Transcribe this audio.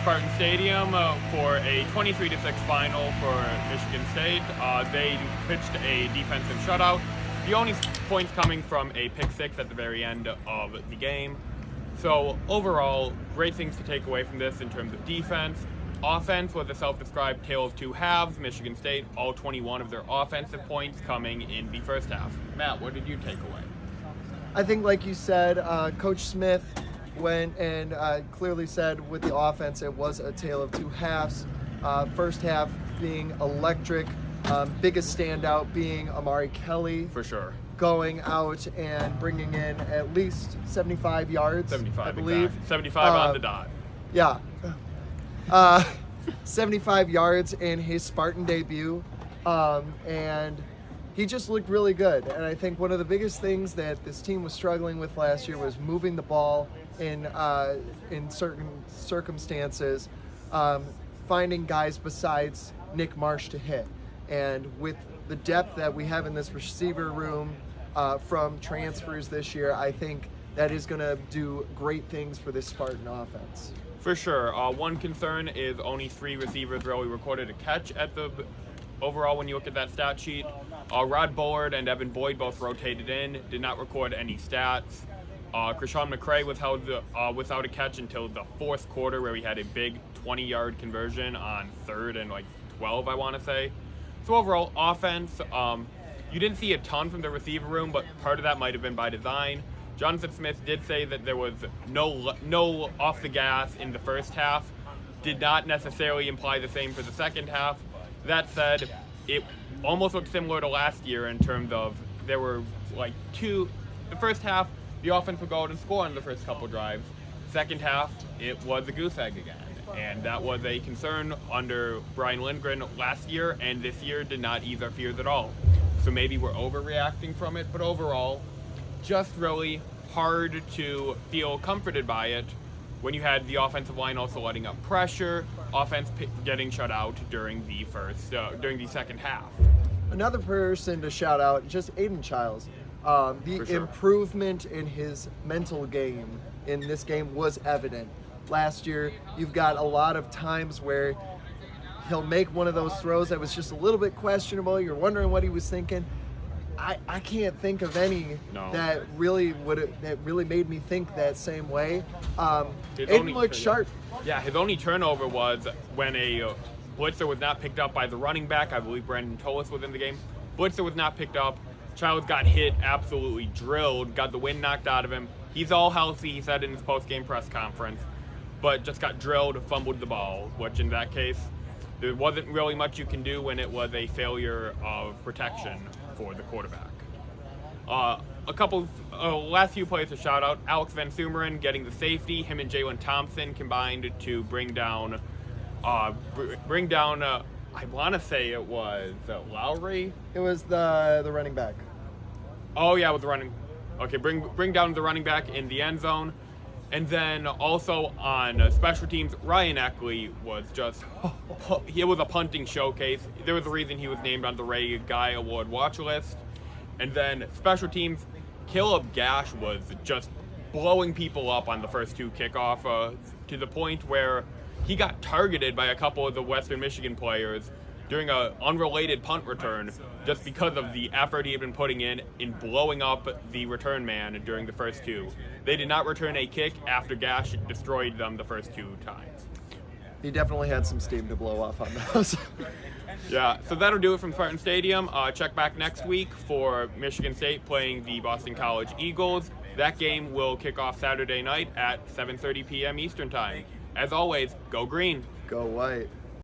Spartan Stadium for a 23-6 final for Michigan State. They pitched a defensive shutout. The only points coming from a pick six at the very end of the game. So overall, great things to take away from this in terms of defense. Offense was a self-described tale of two halves. Michigan State, all 21 of their offensive points coming in the first half. Matt, what did you take away? I think, like you said, Coach Smith went and clearly said with the offense it was a tale of two halves. First half being electric, biggest standout being Amari Kelly. For sure. Going out and bringing in at least 75 yards, 75, I believe. Exactly. 75 on the dot. Yeah. 75 yards in his Spartan debut. And he just looked really good. And I think one of the biggest things that this team was struggling with last year was moving the ball in certain circumstances, finding guys besides Nick Marsh to hit. And with the depth that we have in this receiver room from transfers this year, I think that is going to do great things for this Spartan offense. For sure. One concern is only 3 receivers really recorded a catch at the overall when you look at that stat sheet. Rod Bullard and Evan Boyd both rotated in, did not record any stats. Krishawn McCray was held without a catch until the fourth quarter, where he had a big 20-yard conversion on 3rd and 12, I want to say. So overall, offense, you didn't see a ton from the receiver room, but part of that might have been by design. Jonathan Smith did say that there was no off the gas in the first half. Did not necessarily imply the same for the second half. That said, it almost looked similar to last year in terms of there were the first half, the offense would go out and score on the first couple drives. Second half, it was a goose egg again. And that was a concern under Brian Lindgren last year, and this year did not ease our fears at all. So maybe we're overreacting from it, but overall, just really hard to feel comforted by it when you had the offensive line also letting up pressure, offense getting shut out during the second half. Another person to shout out, just Aiden Childs. The improvement in his mental game in this game was evident. Last year, you've got a lot of times where he'll make one of those throws that was just a little bit questionable. You're wondering what he was thinking. I can't think of any that really made me think that same way. Aiden looked sharp. Yeah, his only turnover was when a blitzer was not picked up by the running back. I believe Brandon Tolis was in the game. Blitzer was not picked up. Childs got hit, absolutely drilled, got the wind knocked out of him. He's all healthy, he said in his post-game press conference, but just got drilled, fumbled the ball, which in that case, there wasn't really much you can do when it was a failure of protection for the quarterback. Last few plays to shout out. Alex Van Sumeren getting the safety. Him and Jalen Thompson combined to bring down, I want to say it was Lowry. It was the running back. Oh yeah, with the running. Okay, bring down the running back in the end zone. And then also on special teams, Ryan Eckley was he was a punting showcase. There was a reason he was named on the Ray Guy Award watch list. And then special teams, Caleb Gash was just blowing people up on the first 2 kickoff to the point where he got targeted by a couple of the Western Michigan players during an unrelated punt return just because of the effort he had been putting in blowing up the return man during the first 2. They did not return a kick after Gash destroyed them the first 2 times. He definitely had some steam to blow off on those. Yeah, so that'll do it from Spartan Stadium. Check back next week for Michigan State playing the Boston College Eagles. That game will kick off Saturday night at 7:30 p.m. Eastern Time. As always, go green. Go white.